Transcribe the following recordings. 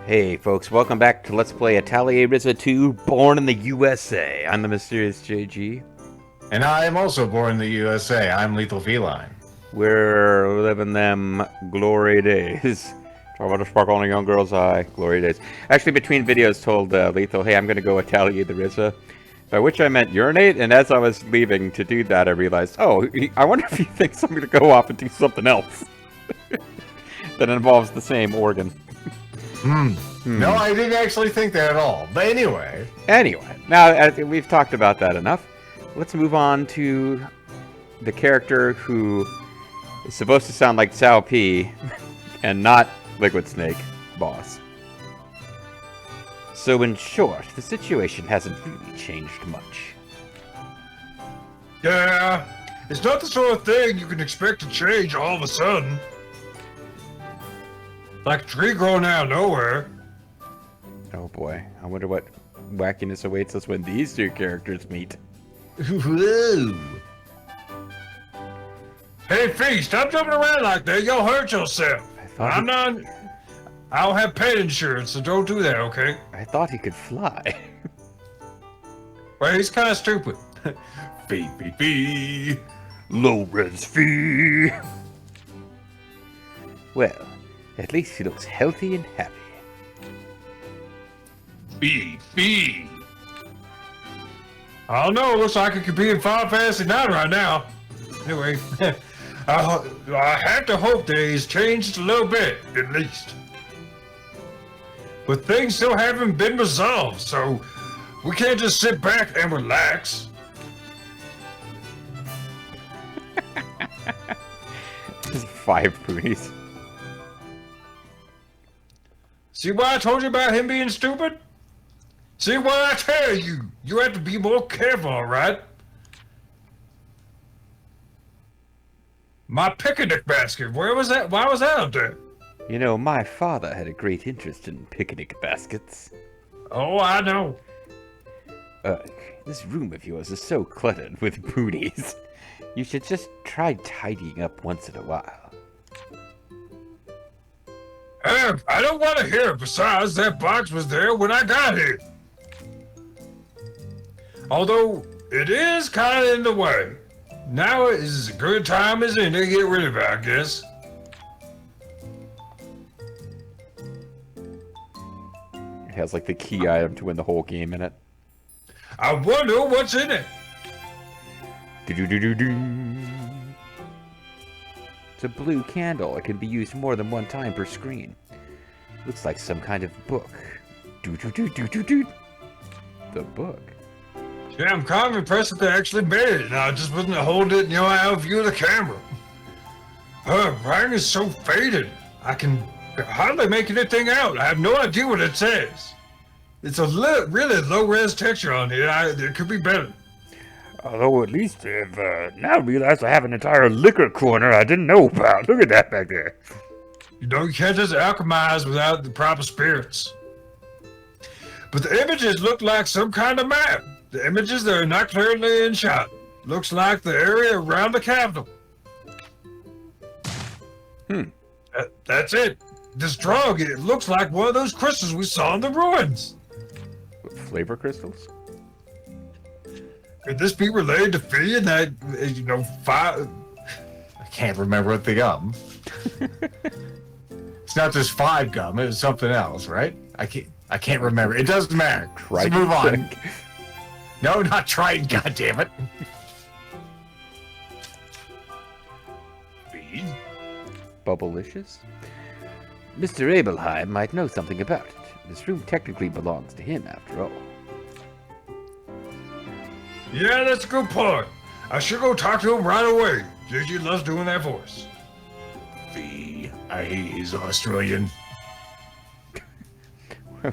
Hey folks, welcome back to Let's Play Atelier Ryza 2, Born in the USA. I'm the Mysterious JG. And I am also born in the USA. I'm Lethal Feline. We're living them glory days. Talk about the sparkle in a young girl's eye. Glory days. Actually, between videos told Lethal, hey, I'm going to go Atelier the Ryza. By which I meant urinate, and as I was leaving to do that, I realized, oh, I wonder if he thinks I'm going to go off and do something else. that involves the same organ. No, I didn't actually think that at all. But anyway. Now we've talked about that enough. Let's move on to the character who is supposed to sound like Cao P and not Liquid Snake boss. So in short, the situation hasn't really changed much. Yeah, it's not the sort of thing you can expect to change all of a sudden. Like a tree growing out of nowhere. Oh boy, I wonder what wackiness awaits us when these two characters meet. Whoa. Hey, Fee, stop jumping around like that. You'll hurt yourself. I don't have pet insurance, so don't do that, okay? I thought he could fly. Well, he's kind of stupid. Fee. Low-res Fee. Well, at least he looks healthy and happy. Fee. I don't know, looks like it could be in Final Fantasy 9 right now. Anyway, I have to hope that he's changed a little bit, at least. But things still haven't been resolved, so we can't just sit back and relax. Just 5 boonies. See why I told you about him being stupid? See what I tell you? You have to be more careful, alright? My picnic basket, where was that? Why was that up there? You know, my father had a great interest in picnic baskets. Oh, I know. This room of yours is so cluttered with boonies. You should just try tidying up once in a while. I don't want to hear it. Besides, that box was there when I got here. Although, it is kind of in the way. Now is as good time as any to get rid of it, I guess. It has like the key item to win the whole game in it. I wonder what's in it. Do-do-do-do-do. It's a blue candle. It can be used more than one time per screen. Looks like some kind of book. Do-do-do-do-do-do. The book. Yeah, I'm kind of impressed that they actually made it, and I just wasn't holding it, out of view of the camera. Her writing is so faded, I can hardly make anything out. I have no idea what it says. It's a really low-res texture on it. It could be better. Although at least I've now realized I have an entire liquor corner I didn't know about. Look at that back there. You can't just alchemize without the proper spirits. But the images look like some kind of map. The images that are not clearly in shot. Looks like the area around the capital. That's it. This drug, it looks like one of those crystals we saw in the ruins. Flavor crystals? Could this be related to Fee and that, I can't remember what the gum. It's not just 5 gum, it's something else, right? I can't remember. It doesn't matter. Let's move on. No, not Triton, goddammit. Fee? Bubblicious? Mr. Abelheim might know something about it. This room technically belongs to him, after all. Yeah, that's a good point. I should go talk to him right away. JG loves doing that for us. Fee. He's Australian.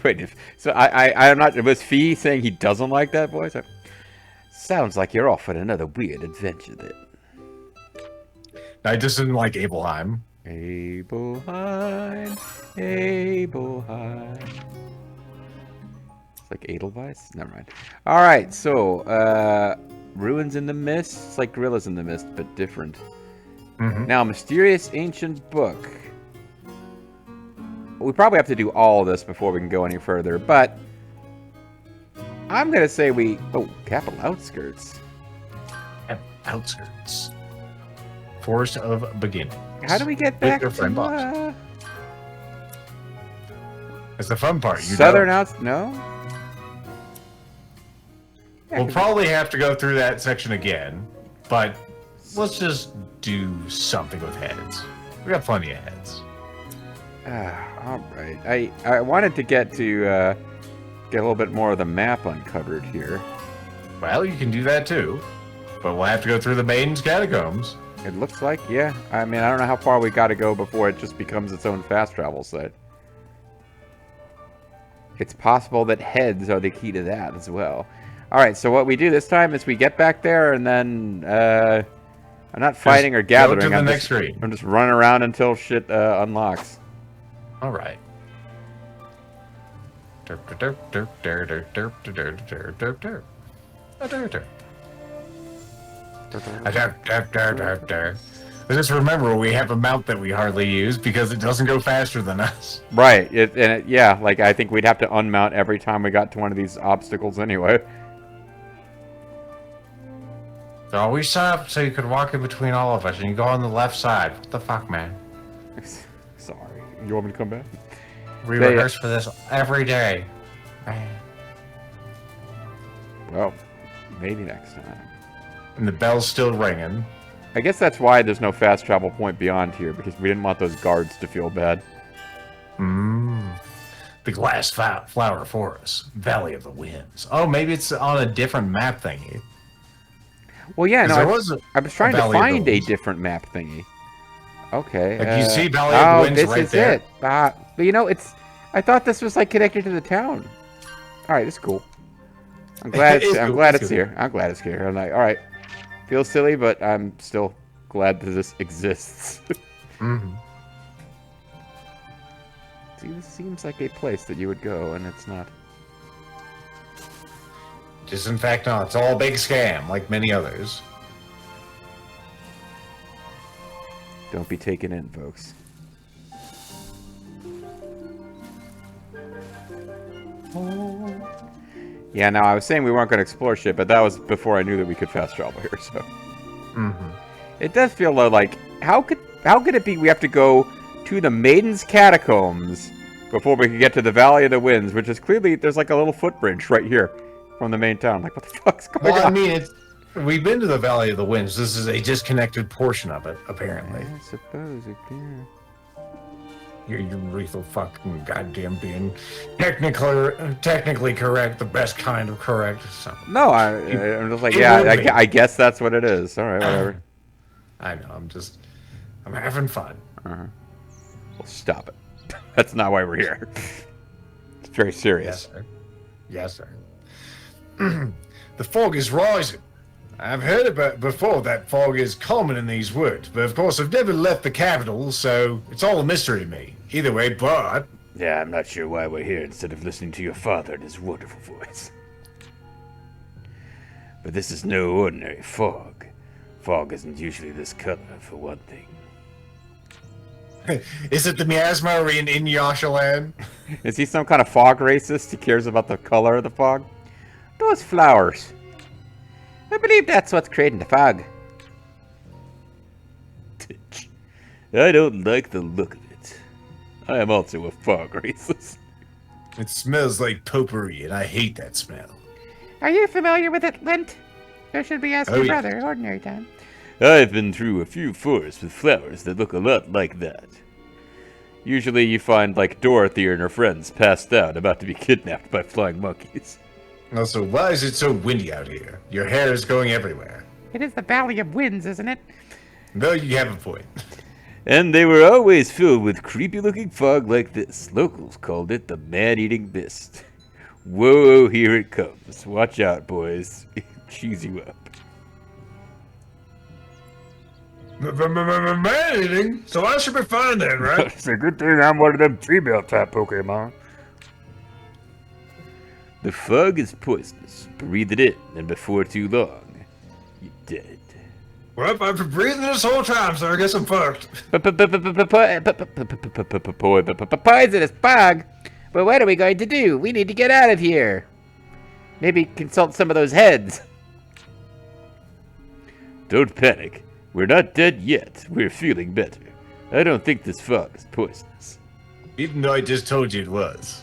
Wait, I'm not. Was Fee saying he doesn't like that voice? Sounds like you're off on another weird adventure then. I just didn't like Abelheim. Abelheim. It's like Edelweiss? Never mind. Alright, so, Ruins in the Mist. It's like Gorillas in the Mist, but different. Now, Mysterious Ancient Book. we probably have to do all of this before we can go any further, but I'm going to say we... Oh, capital outskirts. Outskirts. Forest of Beginnings. How do we get back your friend Bob. to... It's the fun part. Southern outs... No? Yeah, We'll probably have to go through that section again, but let's just do something with heads. We got plenty of heads. All right. I wanted to get a little bit more of the map uncovered here. Well, you can do that too, but we'll have to go through the Maiden's Catacombs. It looks like, yeah. I mean, I don't know how far we got to go before it just becomes its own fast travel site. It's possible that heads are the key to that as well. All right, so what we do this time is we get back there and then I'm not fighting or gathering. Go to the next screen. I'm just running around until shit unlocks. All right. Derp, derp, derp, derp, derp, derp, derp, derp, derp. A derp, derp. A derp, derp, derp, derp, derp. But just remember, we have a mount that we hardly use because it doesn't go faster than us. Right. Yeah, like I think we'd have to unmount every time we got to one of these obstacles anyway. So we set up so you could walk in between all of us, and you go on the left side. What the fuck, man? Sorry. You want me to come back? We rehearse for this every day. Man. Well, maybe next time. And the bell's still ringing. I guess that's why there's no fast travel point beyond here, because we didn't want those guards to feel bad. The Glass Flower Forest, Valley of the Winds. Oh, maybe it's on a different map thingy. Well, yeah, no, I was trying to Valley find a different map thingy. Okay. Like you see Valley of the Winds this right is there. it. But you know, I thought this was like connected to the town. All right, it's cool. I'm glad it's here. I'm glad it's here. I'm like, all right, feels silly, but I'm still glad that this exists. See, this seems like a place that you would go, and it's not. Just in fact, no, it's all a big scam, like many others. Don't be taken in, folks. Yeah, now I was saying we weren't going to explore shit, but that was before I knew that we could fast travel here, so. It does feel like, how could it be we have to go to the Maiden's Catacombs before we can get to the Valley of the Winds, which is clearly, there's like a little footbridge right here from the main town. Like, what the fuck's going on? Well, I mean, we've been to the Valley of the Winds. This is a disconnected portion of it, apparently. I suppose it can. You lethal fucking goddamn being technically correct, the best kind of correct. So. No, I'm just like, yeah, I guess that's what it is. All right, whatever. I know, I'm having fun. Well, stop it. That's not why we're here. It's very serious. Yes, sir. The fog is rising. I've heard about before that fog is common in these woods, but of course I've never left the capital, so it's all a mystery to me. Either way, but... Yeah, I'm not sure why we're here instead of listening to your father and his wonderful voice. But this is no ordinary fog. Fog isn't usually this color, for one thing. Is it the Miasma or in Yasha land? Is he some kind of fog racist? He cares about the color of the fog? Those flowers. I believe that's what's creating the fog. I don't like the look of it. I am also a fog racist. It smells like potpourri, and I hate that smell. Are you familiar with it, Lint? Or should we ask your brother, ordinary time? I've been through a few forests with flowers that look a lot like that. Usually you find, like, Dorothy and her friends passed out, about to be kidnapped by flying monkeys. Also, why is it so windy out here? Your hair is going everywhere. It is the Valley of Winds, isn't it? Though you have a point. And they were always filled with creepy-looking fog like this. Locals called it the man-eating mist. Whoa, here it comes. Watch out, boys. Cheese you up. Man-eating? So I should be fine then, right? It's a good thing I'm one of them female-type Pokemon. The fog is poisonous. Breathe it in, and before too long, you're dead. Well, I've been breathing this whole time, so I guess I'm fucked. Poisonous bug. But what are we going to do? We need to get out of here. Maybe consult some of those heads. Don't panic. We're not dead yet. We're feeling better. I don't think this fog is poisonous. Even though I just told you it was.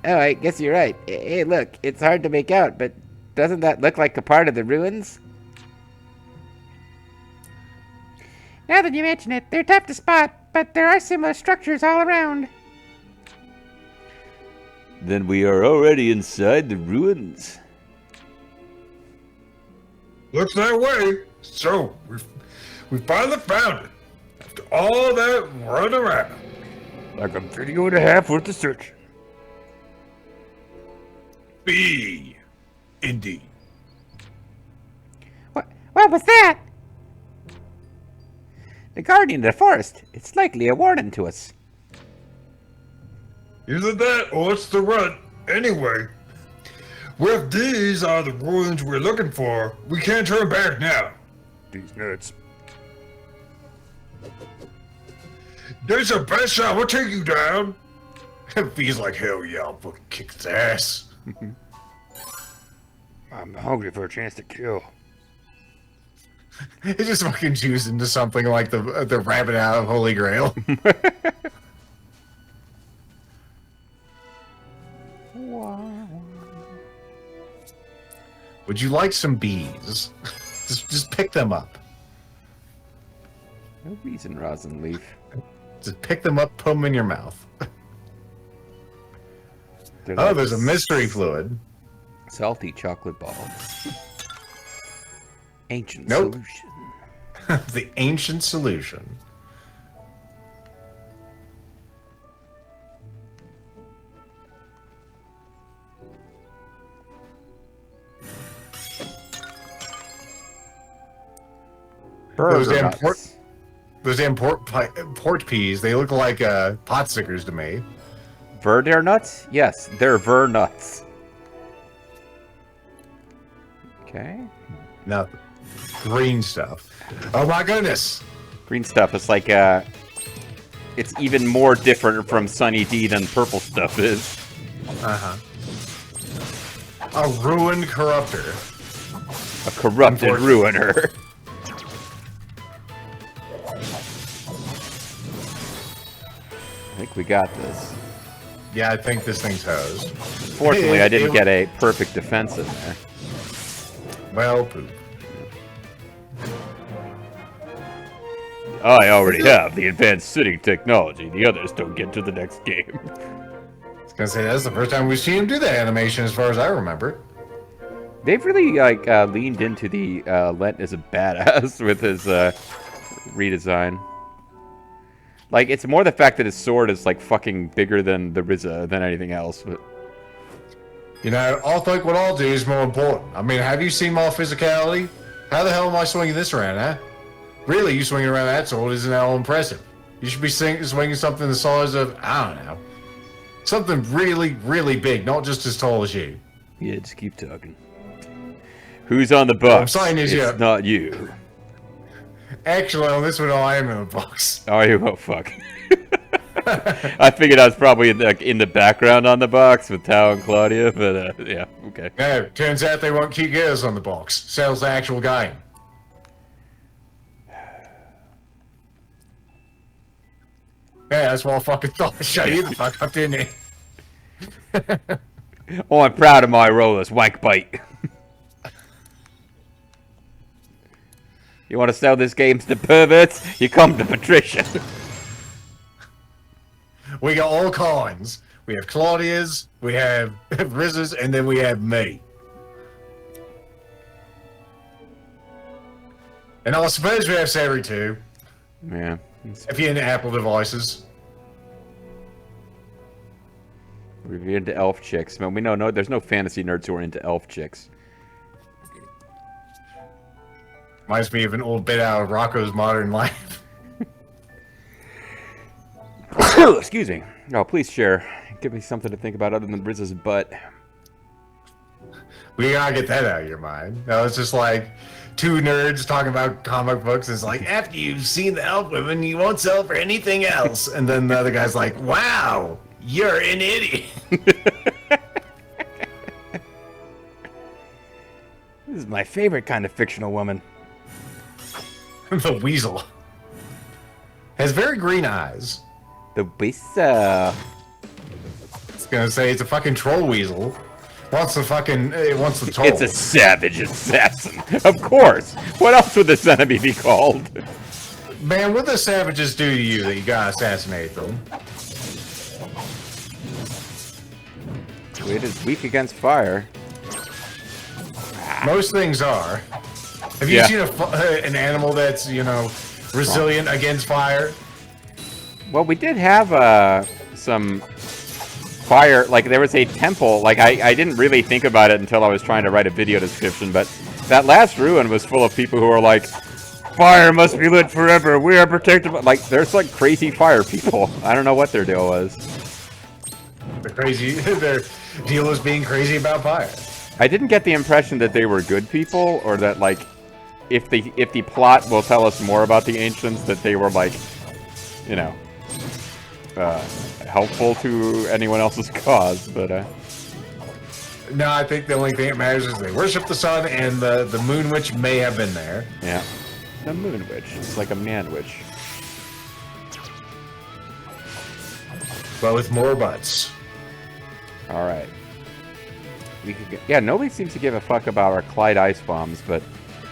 Oh, I guess you're right. Hey, look, it's hard to make out, but doesn't that look like a part of the ruins? Now that you mention it, they're tough to spot, but there are similar structures all around. Then we are already inside the ruins. Looks that way. So, we finally found it. After all that run around. Like a video and a half worth of search. B. Indeed. What was that? The guardian of the forest. It's likely a warning to us. Either that or it's the rut. Anyway, well, if these are the ruins we're looking for, we can't turn back now. These nuts. There's a best shot. We'll take you down. B's like, hell yeah, I'll fucking kick his ass. I'm hungry for a chance to kill. He just fucking chews into something like the rabbit out of Holy Grail. Would you like some bees? just pick them up. No reason, rosin leaf. Just pick them up, put them in your mouth. They're Oh, like there's a mystery fluid. salty chocolate balls. Ancient Nope. solution. The ancient solution. Those damn port peas, they look like pot stickers to me. Verdere nuts? Yes, they're ver nuts. Okay. No, green stuff. Oh my goodness! Green stuff is like it's even more different from Sunny D than purple stuff is. A ruined corruptor. A corrupted ruiner. I think we got this. Yeah, I think this thing's hosed. Fortunately, I didn't get a perfect defense in there. Well, poop. I already have the advanced sitting technology. The others don't get to the next game. I was gonna say, that's the first time we've seen him do that animation as far as I remember. They've really leaned into the Lent as a badass with his redesign. Like, it's more the fact that his sword is like fucking bigger than the Ryza than anything else. But You know, I think what I'll do is more important. I mean, have you seen my physicality? How the hell am I swinging this around, huh? Really, you swinging around that sword isn't that all impressive. You should be swinging something the size of, I don't know, something really, really big, not just as tall as you. yeah, just keep talking. Who's on the box? I'm saying is, it's yeah. not you. Actually, on this one, I am in the box. Are you? Oh, fuck. I figured I was probably in the background on the box with Tao and Claudia, but yeah, okay. No, turns out they won't keep gears on the box. Sells the actual game. Yeah, that's what I fucking thought. Shut you the fuck up, didn't he? Oh, I'm proud of my rollers. Wank bite. You want to sell this game to perverts? You come to Patricia. We got all kinds. We have Claudia's, we have Riz's, and then we have me. And I suppose we have Sari too, Yeah. if you're into Apple devices. We're into elf chicks. Man, we know no, there's no fantasy nerds who are into elf chicks. Reminds me of an old bit out of Rocco's Modern Life. Excuse me. Oh, please share. Give me something to think about other than Riz's butt. We gotta get that out of your mind. No, it's just like, two nerds talking about comic books. It's like, after you've seen the elf women, you won't sell for anything else. And then the other guy's like, wow, you're an idiot. This is my favorite kind of fictional woman. The weasel has very green eyes. The weasel. It's gonna say it's a fucking troll weasel. Wants the troll. It's a savage assassin. Of course. What else would this enemy be called? Man, what the savages do to you that you gotta assassinate them? It is weak against fire. Most things are. Have you seen an animal that's, resilient against fire? Well, we did have some fire. Like, there was a temple. Like, I didn't really think about it until I was trying to write a video description, but that last ruin was full of people who are like, fire must be lit forever. We are protected. Like, there's like crazy fire people. I don't know what their deal was. They're crazy. Their deal is being crazy about fire. I didn't get the impression that they were good people, or that, like, if the plot will tell us more about the ancients, that they were, like, helpful to anyone else's cause, but, No, I think the only thing that matters is they worship the sun, and the moon witch may have been there. Yeah. The moon witch. It's like a man witch. But with more butts. Alright. We could get, yeah, nobody seems to give a fuck about our Clyde ice bombs, but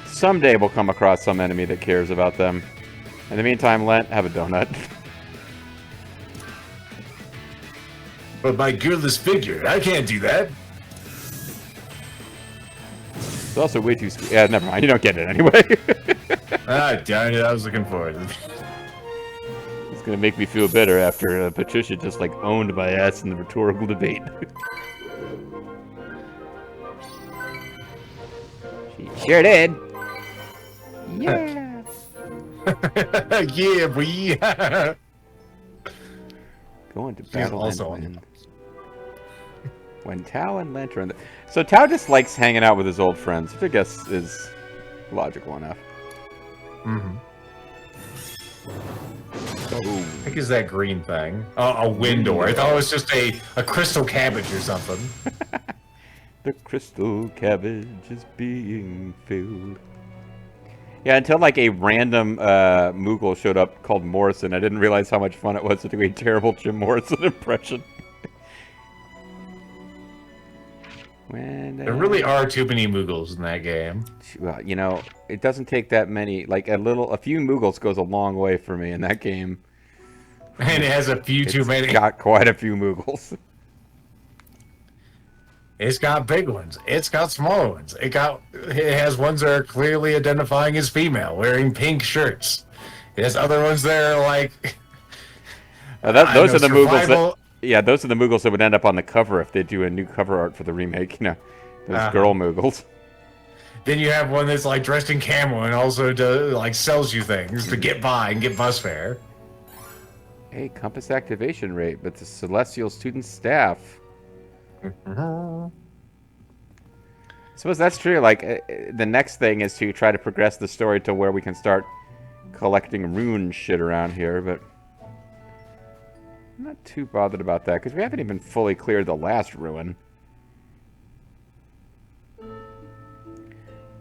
someday we'll come across some enemy that cares about them. In the meantime, Lent, have a donut. But my goodness figure, I can't do that. It's also way too... Yeah, never mind. You don't get it anyway. Ah, darn it, I was looking forward to it. It's gonna make me feel better after Patricia just, like, owned my ass in the rhetorical debate. She sure did. Yeah. Yeah, we. Going to battle also and win. When Tao and Lent are in the... So Tao just likes hanging out with his old friends, which I guess is logical enough. Mm-hmm. Oh. I think it's that green thing. A window. I thought it was just a crystal cabbage or something. The crystal cabbage is being filled. Yeah, until like a random Moogle showed up called Morrison, I didn't realize how much fun it was to do a terrible Jim Morrison impression. There really are too many Moogles in that game. Well, it doesn't take that many. Like a few Moogles goes a long way for me in that game. And it has a few too many. It's got quite a few Moogles. It's got big ones. It's got smaller ones. It has ones that are clearly identifying as female, wearing pink shirts. It has other ones that are like. Those are the Moogles that. Yeah, those are the Moogles that would end up on the cover if they do a new cover art for the remake. Those girl Moogles. Then you have one that's like dressed in camo and also sells you things to get by and get bus fare. Hey, compass activation rate, but the Celestial student staff. I suppose that's true. Like, the next thing is to try to progress the story to where we can start collecting rune shit around here, but I'm not too bothered about that, because we haven't even fully cleared the last ruin.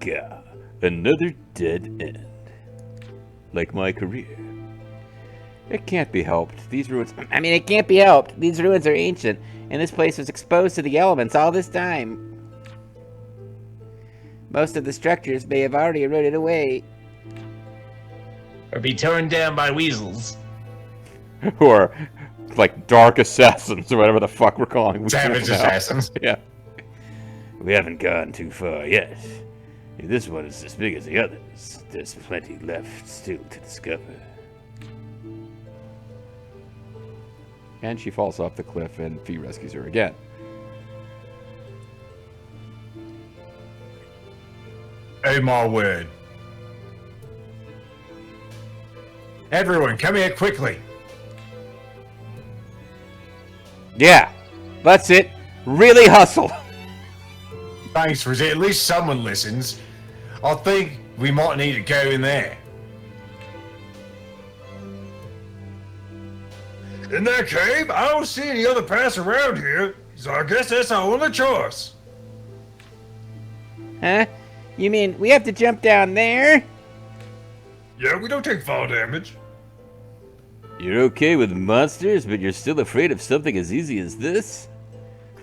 Gah, another dead end. Like my career. It can't be helped. These ruins... I mean, it can't be helped. These ruins are ancient, and this place was exposed to the elements all this time. Most of the structures may have already eroded away. Or be torn down by weasels. Who are, like, dark assassins, or whatever the fuck we're calling them. Savage assassins. Yeah. We haven't gone too far yet. If this one is as big as the others, there's plenty left still to discover. And she falls off the cliff, and Fee rescues her again. Oh my word. Everyone, come here quickly. Yeah, that's it. Really hustle. Thanks, Ryza. At least someone listens. I'll think we might need to go in there. In that cave, I don't see any other paths around here, so I guess that's our only choice. Huh? You mean we have to jump down there? Yeah, we don't take fall damage. You're okay with monsters, but you're still afraid of something as easy as this?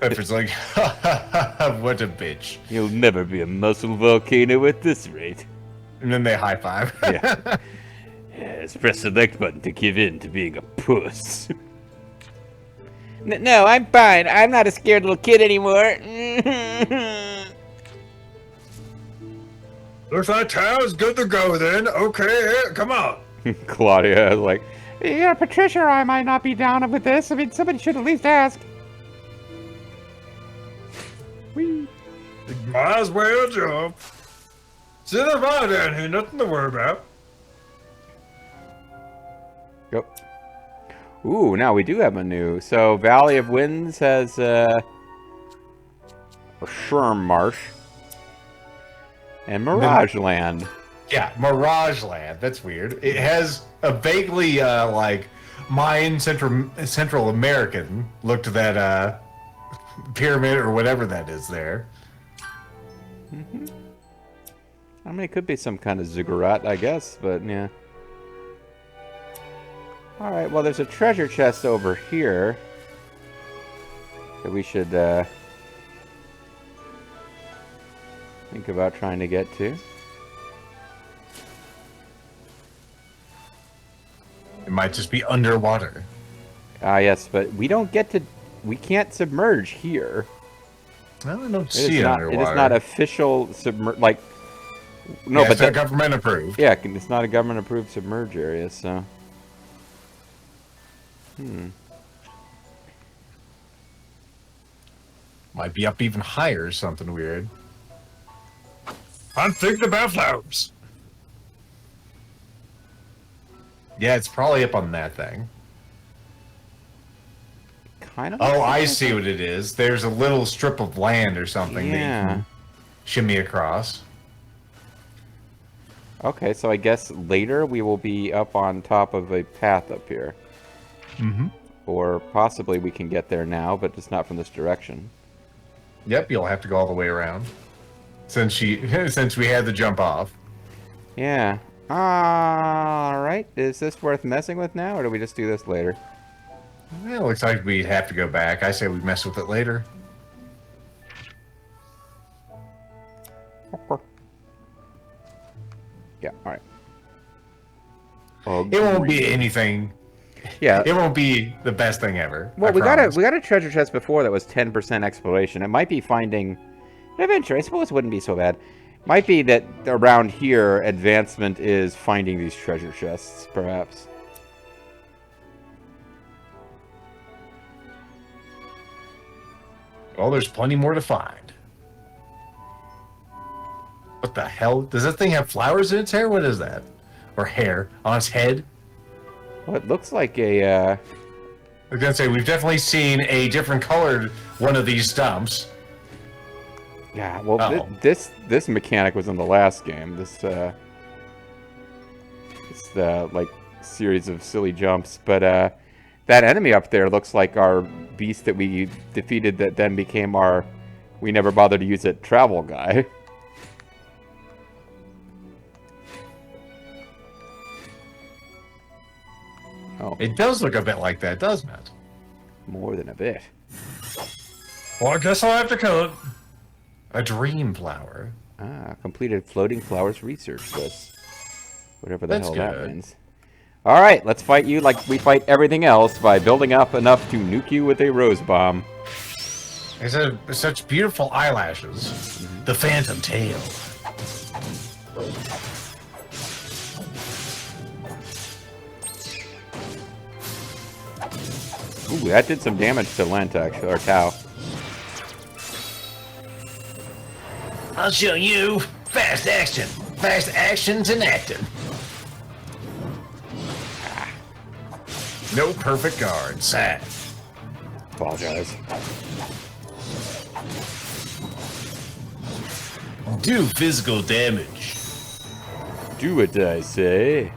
Pepper's like, ha ha ha ha, what a bitch. You'll never be a muscle volcano at this rate. And then they high five. Yeah. Yes, press select button to give in to being a puss. No, I'm fine. I'm not a scared little kid anymore. Looks like town's good to go then. Okay, come on. Claudia is like, Yeah, Patricia or I might not be down with this. I mean, somebody should at least ask. Whee. Might as well jump. Sit around down here, nothing to worry about. yep. Ooh, now we do have a new. So Valley of Winds has a Sherm Marsh and Mirage Land. Yeah, Mirage Land. That's weird. It has a vaguely like Mayan Central American look to that pyramid or whatever that is there. I mean, it could be some kind of ziggurat, I guess, but yeah. Alright, well, there's a treasure chest over here that we should think about trying to get to. It might just be underwater. Ah, yes, but we don't get to... We can't submerge here. Well, I don't It see is it not, underwater. it is not official submerge... Like... No, Yeah, but it's not government approved. yeah, it's not a government-approved submerge area, so... Might be up even higher or something weird. I'm thinking about flowers. Yeah, it's probably up on that thing. Kind of... Oh, I see what it is. There's a little strip of land or something that you Yeah. can shimmy across. Okay, so I guess later we will be up on top of a path up here. Mm-hmm. Or possibly we can get there now, but just not from this direction. Yep, you'll have to go all the way around. Since since we had to jump off. Yeah. Alright, is this worth messing with now, or do we just do this later? Well, it looks like we'd have to go back. I say we mess with it later. Yeah, alright. It won't be anything. Yeah. It won't be the best thing ever. Well, I we promise. got a treasure chest before that was 10% exploration. It might be finding an adventure. I suppose it wouldn't be so bad. Might be that around here, advancement is finding these treasure chests, perhaps. Well, there's plenty more to find. What the hell? Does that thing have flowers in its hair? What is that? Or hair on its head? Well, it looks like a, I was gonna say, we've definitely seen a different colored one of these stumps. yeah, well, Uh-oh. this mechanic was in the last game. This, like, series of silly jumps. But, that enemy up there looks like our beast that we defeated that then became our, we never bothered to use it, travel guy. Oh, It does look a bit like that, doesn't it? more than a bit. Well, I guess I'll have to kill it. A dream flower. Ah, completed floating flowers research list. Whatever the That's hell that good. means. Alright, let's fight you like we fight everything else by building up enough to nuke you with a rose bomb. It's such beautiful eyelashes. The phantom tail. Ooh, that did some damage to Lent, actually, or Tau. I'll show you fast action. Fast actions in acting. No perfect guard. Sad. Apologize. Do physical damage. Do it, I say.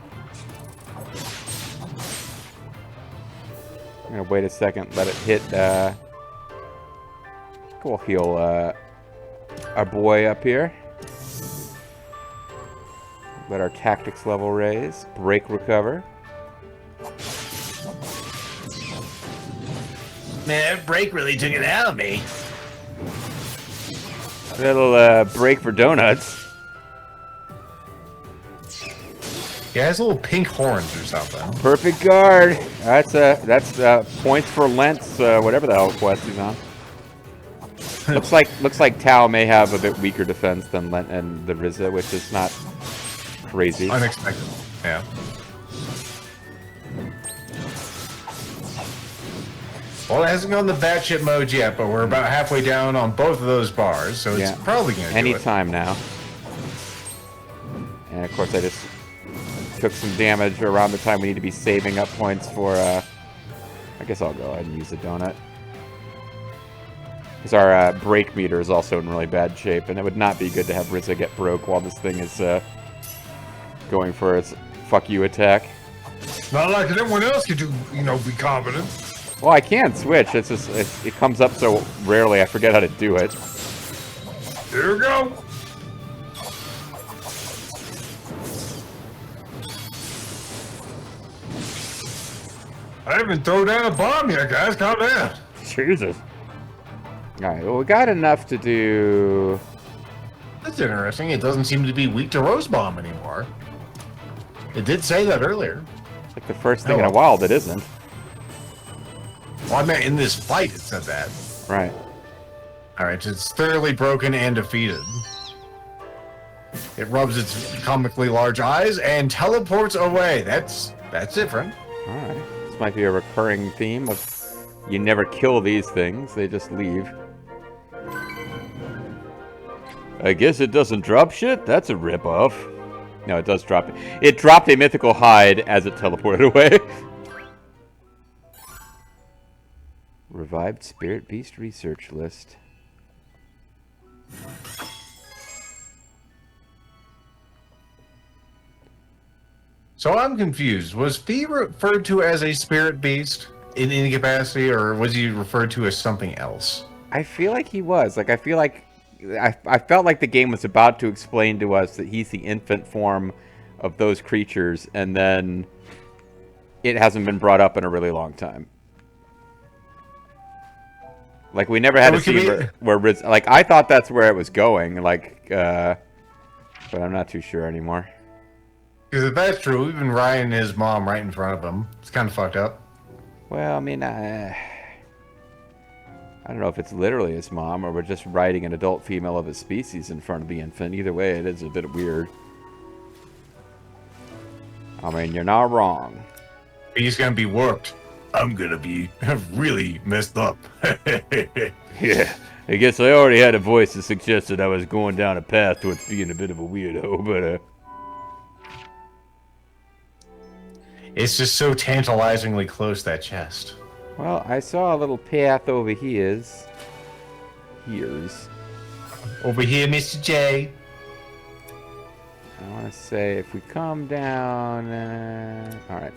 I'm gonna wait a second, let it hit, we'll heal, our boy up here. Let our tactics level raise. Break recover. Man, that break really took it out of me. Little, break for donuts. Yeah, it has little pink horns or something. Perfect guard. That's points for Lent's, whatever the hell quest he's on. looks like Tao may have a bit weaker defense than Lent and the Ryza, which is not crazy. Unexpected. Yeah. Well, it hasn't gone the batshit mode yet, but we're about halfway down on both of those bars, so it's probably going to do it. Anytime now. And of course I just took some damage around the time we need to be saving up points for, I guess I'll go ahead and use the donut. Because our break meter is also in really bad shape, and it would not be good to have Ryza get broke while this thing is going for its fuck you attack. Not like anyone else could do, be competent. Well, I can switch. It's just it comes up so rarely. I forget how to do it. Here we go. I haven't thrown down a bomb yet, guys. Calm down. Jesus. All right. Well, we got enough to do. That's interesting. It doesn't seem to be weak to Rose Bomb anymore. It did say that earlier. It's like the first thing in a while that isn't. Well, I meant in this fight it said that. Right. Alright, it's thoroughly broken and defeated. It rubs its comically large eyes and teleports away. That's different. Alright. This might be a recurring theme of you never kill these things, they just leave. I guess it doesn't drop shit? That's a ripoff. No, it does drop it. It dropped a mythical hide as it teleported away. Revived Spirit Beast research list. So I'm confused. Was Fee referred to as a spirit beast in any capacity, or was he referred to as something else? I feel like he was. Like, I feel like... I felt like the game was about to explain to us that he's the infant form of those creatures, and then it hasn't been brought up in a really long time. Like, we never had a scene where Riz... Like, I thought that's where it was going, like, but I'm not too sure anymore. Because if that's true, even Ryan and his mom right in front of him. It's kind of fucked up. Well, I mean, I don't know if it's literally his mom, or we're just writing an adult female of his species in front of the infant. Either way, it is a bit weird. I mean, you're not wrong. He's gonna be warped. I'm gonna be really messed up. Yeah, I guess I already had a voice that suggested I was going down a path towards being a bit of a weirdo, but, It's just so tantalizingly close, that chest. Well, I saw a little path over here's. Over here, Mr. J. I want to say if we come down... Alright.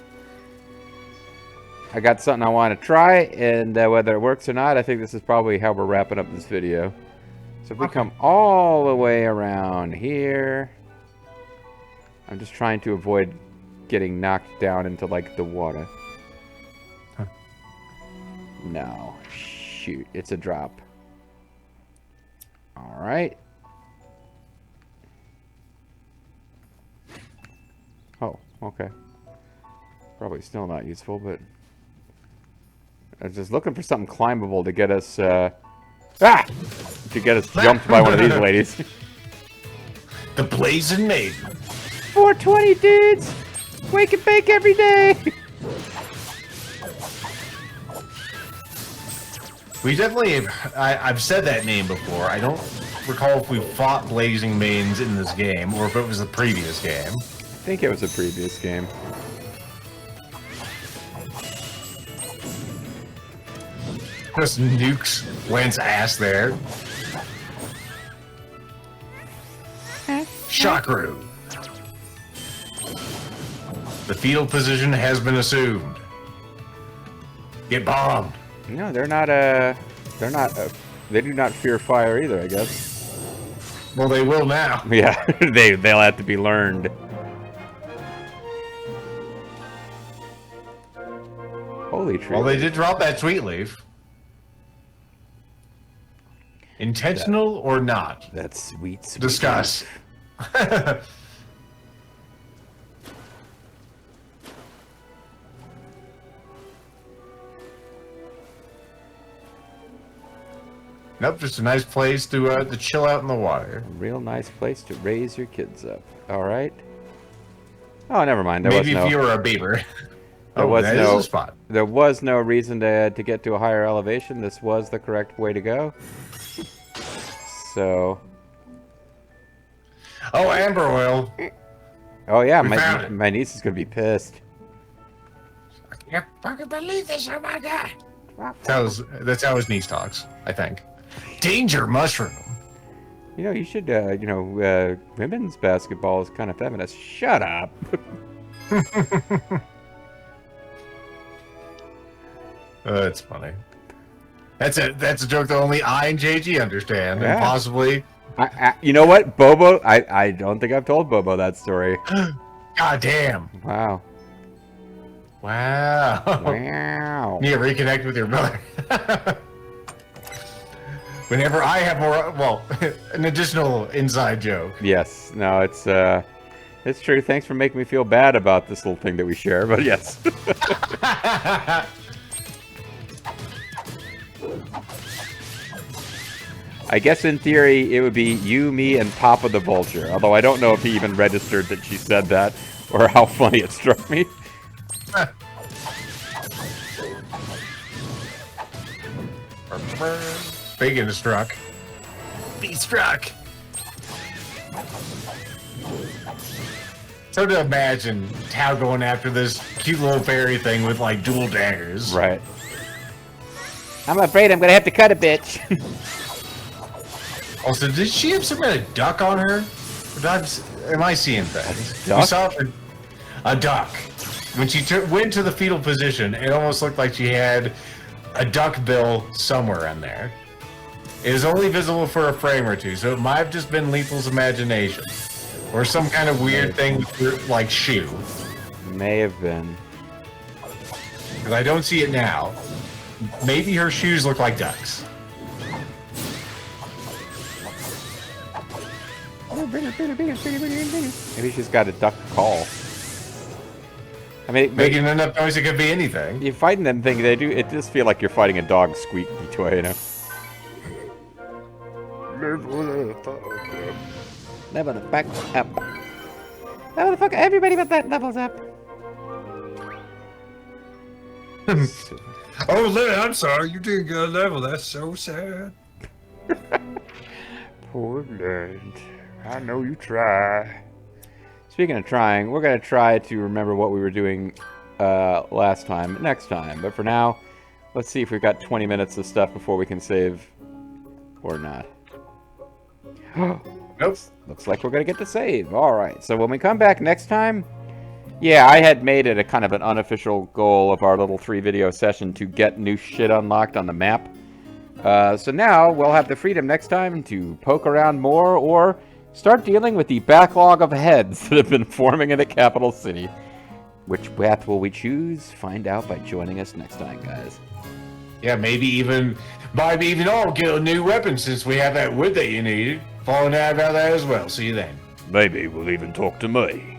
I got something I want to try, and whether it works or not, I think this is probably how we're wrapping up this video. So if we come all the way around here... I'm just trying to avoid getting knocked down into, like, the water. Huh. No. Shoot. It's a drop. Alright. Oh, okay. Probably still not useful, but... I was just looking for something climbable to get us, to get us jumped by one of these ladies. The Blazing Maiden. 420 dudes! Wake and bake every day! We definitely have, I've said that name before. I don't recall if we fought Blazing Maidens in this game, or if it was the previous game. I think it was a previous game. Just nukes Lent's ass there. Shockaroo. The fetal position has been assumed. Get bombed. No, they're not, they do not fear fire either, I guess. Well, they will now. Yeah, they'll have to be learned. Holy tree. Well, they did drop that sweet leaf. Intentional or not? That's sweet, sweet. Discuss. Nope, just a nice place to chill out in the water. A real nice place to raise your kids up. All right. Oh, never mind. Maybe if you were a beaver. That is a spot. There was no reason to get to a higher elevation. This was the correct way to go. So. Oh, amber oil. Oh yeah, We found it. my niece is gonna be pissed. I can't fucking believe this! Oh my god. That's how his niece talks, I think. Danger mushroom. You know, you should. Women's basketball is kind of feminist. Shut up. That's funny. That's a joke that only I and JG understand, Yeah. and possibly. You know what, Bobo? I don't think I've told Bobo that story. God damn! Wow. Wow. Wow. You reconnect with your brother. Whenever I have more, well, an additional inside joke. Yes. No, it's true. Thanks for making me feel bad about this little thing that we share. But yes. I guess in theory it would be you, me, and Papa the Vulture. Although I don't know if he even registered that she said that or how funny it struck me. Bacon is struck. Be struck. So to imagine Tao going after this cute little fairy thing with like dual daggers. Right. I'm afraid I'm gonna have to cut a bitch. Also, did she have some kind of duck on her? Or am I seeing things? Duck? We saw a duck. When she went to the fetal position, it almost looked like she had a duck bill somewhere in there. It is only visible for a frame or two, so it might have just been Lethal's imagination. Or some kind of weird thing with her, like shoe. May have been. Because I don't see it now. Maybe her shoes look like ducks. Maybe she's got a duck call. I mean, Making enough noise, it could be anything. you're fighting them thing. They do. It does feel like you're fighting a dog squeaky toy, you know. Level the fuck up. Level the fuck up. Everybody but that levels up. Oh, Lynn, I'm sorry. You didn't get a level. That's so sad. Poor land. I know you try. Speaking of trying, we're gonna try to remember what we were doing next time. But for now, let's see if we've got 20 minutes of stuff before we can save, or not. Nope. Looks like we're gonna get to save. All right. So when we come back next time, yeah, I had made it a kind of an unofficial goal of our little 3-video session to get new shit unlocked on the map. So now we'll have the freedom next time to poke around more or start dealing with the backlog of heads that have been forming in the capital city. Which path will we choose? Find out by joining us next time, guys. Yeah, maybe even all get a new weapon since we have that wood that you needed. Falling out about that as well. See you then. Maybe we'll even talk to me.